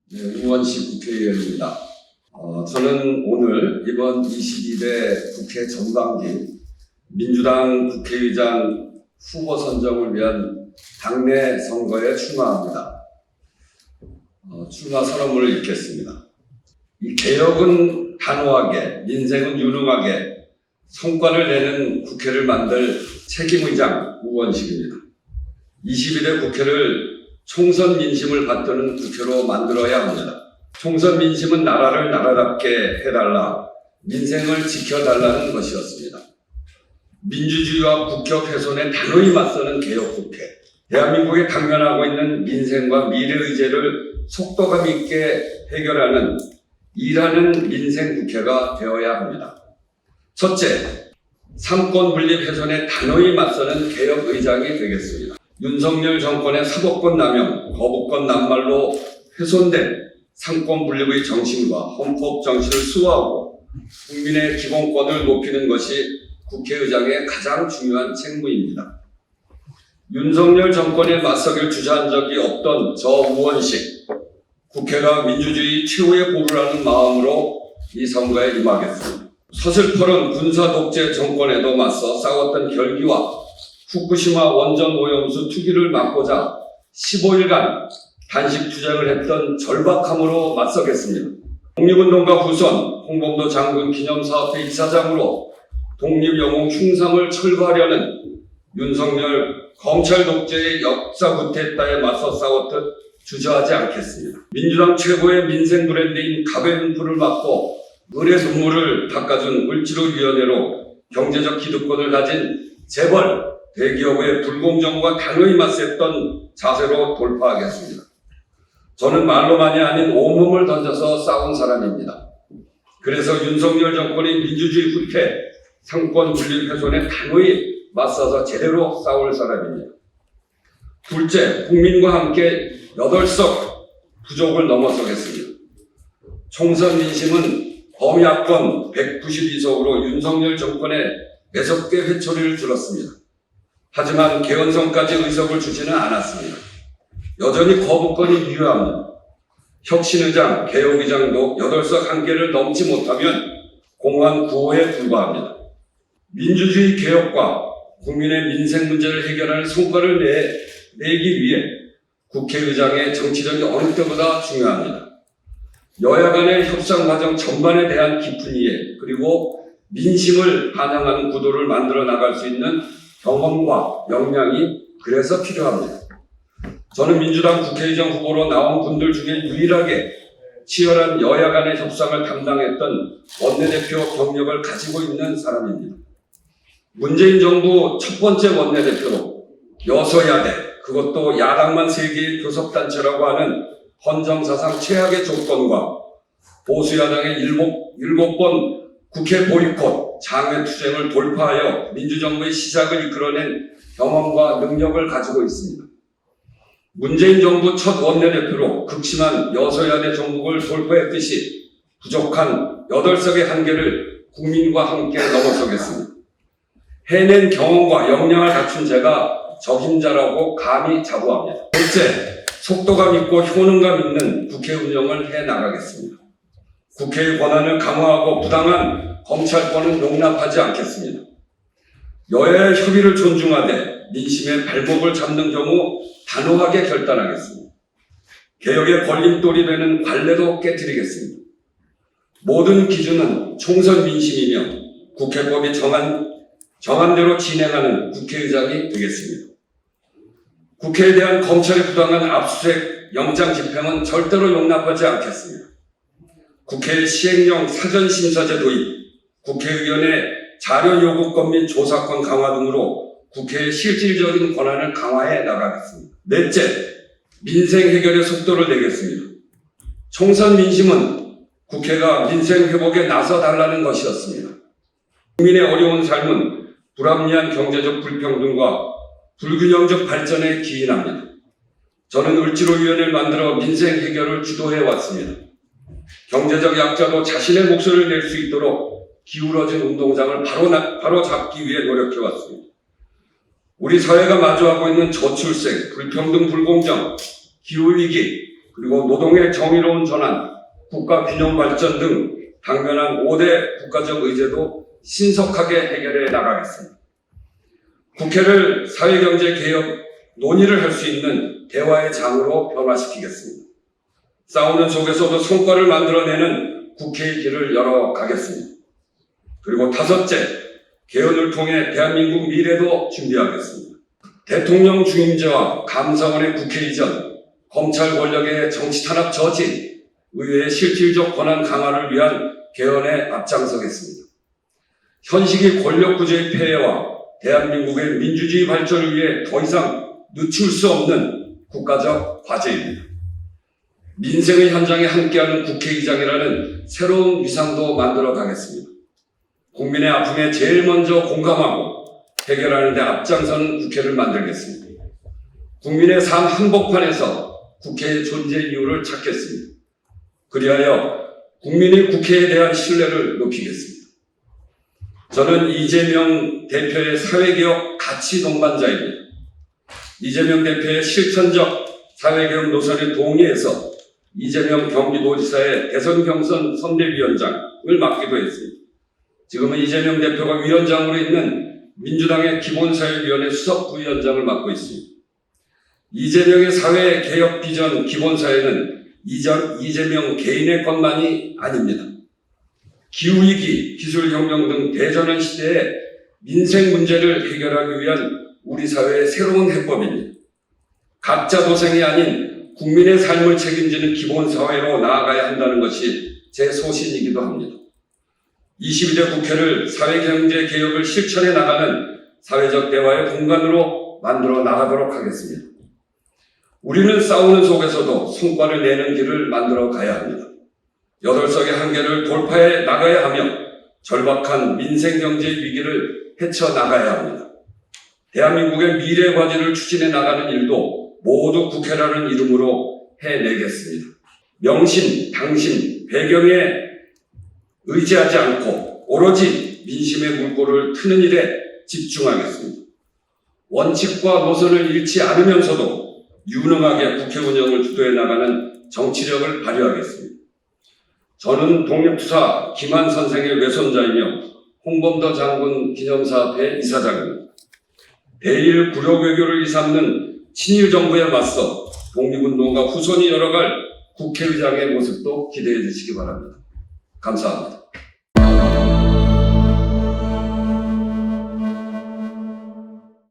네, 우원식 국회의원입니다. 저는 오늘 이번 22대 국회 전반기 민주당 국회의장 후보 선정을 위한 당내 선거에 출마합니다. 출마 선언문을 읽겠습니다. 이 개혁은 단호하게, 민생은 유능하게 성과를 내는 국회를 만들 책임의장 우원식입니다. 22대 국회를 총선 민심을 받드는 국회로 만들어야 합니다. 총선 민심은 나라를 나라답게 해달라, 민생을 지켜달라는 것이었습니다. 민주주의와 국격 훼손에 단호히 맞서는 개혁국회, 대한민국에 당면하고 있는 민생과 미래의제를 속도감 있게 해결하는 일하는 민생국회가 되어야 합니다. 첫째, 삼권 분립 훼손에 단호히 맞서는 개혁의장이 되겠습니다. 윤석열 정권의 사법권 남용, 거부권 남발로 훼손된 삼권 분립의 정신과 헌법 정신을 수호하고 국민의 기본권을 높이는 것이 국회의장의 가장 중요한 책무입니다. 윤석열 정권에 맞서길 주저한 적이 없던 저 우원식, 국회가 민주주의 최후의 보루라는 마음으로 이 선거에 임하겠습니다. 서슬퍼런 군사 독재 정권에도 맞서 싸웠던 결기와 후쿠시마 원전 오염수 투기를 막고자 15일간 단식 투쟁을 했던 절박함으로 맞서겠습니다. 독립운동가 후손 홍범도 장군 기념사업회 이사장으로 독립영웅 흉상을 철거하려는 윤석열 검찰 독재의 역사 구태타에 맞서 싸웠듯 주저하지 않겠습니다. 민주당 최고의 민생 브랜드인 가베문프를 막고 을의 눈물을 닦아준 을지로위원회로 경제적 기득권을 가진 재벌, 대기업의 불공정과 단호히 맞섰던 자세로 돌파하겠습니다. 저는 말로만이 아닌 온몸을 던져서 싸운 사람입니다. 그래서 윤석열 정권의 민주주의 후퇴, 상권 분립 훼손에 단호히 맞서서 제대로 싸울 사람입니다. 둘째, 국민과 함께 8석 부족을 넘어서겠습니다. 총선 민심은 범야권 192석으로 윤석열 정권의 매섭게 회초리를 들었습니다. 하지만 개헌선까지 의석을 주지는 않았습니다. 여전히 거부권이 유효합니다. 혁신의장, 개혁의장도 8석 한계를 넘지 못하면 공안 구호에 불과합니다. 민주주의 개혁과 국민의 민생 문제를 해결하는 성과를 내기 위해 국회의장의 정치력이 어느 때보다 중요합니다. 여야 간의 협상 과정 전반에 대한 깊은 이해, 그리고 민심을 반영하는 구도를 만들어 나갈 수 있는 경험과 역량이 그래서 필요합니다. 저는 민주당 국회의장 후보로 나온 분들 중에 유일하게 치열한 여야 간의 협상을 담당했던 원내대표 경력을 가지고 있는 사람입니다. 문재인 정부 첫 번째 원내대표로 여서야대, 그것도 야당만 3개의 교섭단체라고 하는 헌정사상 최악의 조건과 보수야당의 7번 국회 보이콧, 장외투쟁을 돌파하여 민주정부의 시작을 이끌어낸 경험과 능력을 가지고 있습니다. 문재인 정부 첫 원내대표로 극심한 여서야대 정국을 돌파했듯이 부족한 8석의 한계를 국민과 함께 넘어서겠습니다. 해낸 경험과 역량을 갖춘 제가 적임자라고 감히 자부합니다. 둘째, 속도감 있고 효능감 있는 국회 운영을 해나가겠습니다. 국회의 권한을 강화하고 부당한 검찰권은 용납하지 않겠습니다. 여야의 협의를 존중하되 민심의 발목을 잡는 경우 단호하게 결단하겠습니다. 개혁의 걸림돌이 되는 관례도 깨뜨리겠습니다. 모든 기준은 총선 민심이며 국회법이 정한 대로 진행하는 국회의장이 되겠습니다. 국회에 대한 검찰의 부당한 압수수색, 영장 집행은 절대로 용납하지 않겠습니다. 국회의 시행령 사전심사제 도입, 국회의원의 자료 요구권 및 조사권 강화 등으로 국회의 실질적인 권한을 강화해 나가겠습니다. 넷째, 민생 해결의 속도를 내겠습니다. 총선 민심은 국회가 민생 회복에 나서달라는 것이었습니다. 국민의 어려운 삶은 불합리한 경제적 불평등과 불균형적 발전에 기인합니다. 저는 을지로위원회를 만들어 민생 해결을 주도해 왔습니다. 경제적 약자도 자신의 목소리를 낼 수 있도록 기울어진 운동장을 바로 잡기 위해 노력해 왔습니다. 우리 사회가 마주하고 있는 저출생, 불평등, 불공정, 기후위기, 그리고 노동의 정의로운 전환, 국가 균형 발전 등 당면한 5대 국가적 의제도 신속하게 해결해 나가겠습니다. 국회를 사회경제개혁 논의를 할 수 있는 대화의 장으로 변화시키겠습니다. 싸우는 속에서도 성과를 만들어내는 국회의 길을 열어가겠습니다. 그리고 다섯째, 개헌을 통해 대한민국 미래도 준비하겠습니다. 대통령 중임제와 감사원의 국회 이전, 검찰 권력의 정치 탄압 저지, 의회의 실질적 권한 강화를 위한 개헌에 앞장서겠습니다. 현실이 권력구조의 폐해와 대한민국의 민주주의 발전을 위해 더 이상 늦출 수 없는 국가적 과제입니다. 민생의 현장에 함께하는 국회의장이라는 새로운 위상도 만들어 가겠습니다. 국민의 아픔에 제일 먼저 공감하고 해결하는 데 앞장서는 국회를 만들겠습니다. 국민의 삶 한복판에서 국회의 존재 이유를 찾겠습니다. 그리하여 국민이 국회에 대한 신뢰를 높이겠습니다. 저는 이재명 대표의 사회개혁 가치 동반자입니다. 이재명 대표의 실천적 사회개혁 노선에 동의해서 이재명 경기도지사의 대선 경선 선대위원장을 맡기도 했습니다. 지금은 이재명 대표가 위원장으로 있는 민주당의 기본사회위원회 수석부위원장을 맡고 있습니다. 이재명의 사회개혁 비전 기본사회는 이재명 개인의 것만이 아닙니다. 기후위기, 기술혁명 등 대전환 시대의 민생 문제를 해결하기 위한 우리 사회의 새로운 해법입니다. 각자 도생이 아닌 국민의 삶을 책임지는 기본사회로 나아가야 한다는 것이 제 소신이기도 합니다. 22대 국회를 사회경제개혁을 실천해 나가는 사회적 대화의 공간으로 만들어 나가도록 하겠습니다. 우리는 싸우는 속에서도 성과를 내는 길을 만들어 가야 합니다. 8석의 한계를 돌파해 나가야 하며 절박한 민생경제 위기를 헤쳐나가야 합니다. 대한민국의 미래 과제를 추진해 나가는 일도 모두 국회라는 이름으로 해내겠습니다. 명심, 당심, 배경에 의지하지 않고 오로지 민심의 물꼬를 트는 일에 집중하겠습니다. 원칙과 노선을 잃지 않으면서도 유능하게 국회 운영을 주도해 나가는 정치력을 발휘하겠습니다. 저는 독립투사 김한 선생의 외손자이며 홍범도 장군 기념사업회 이사장입니다. 대일 구력 외교를 일삼는 친일 정부에 맞서 독립운동가 후손이 열어갈 국회의장의 모습도 기대해 주시기 바랍니다. 감사합니다.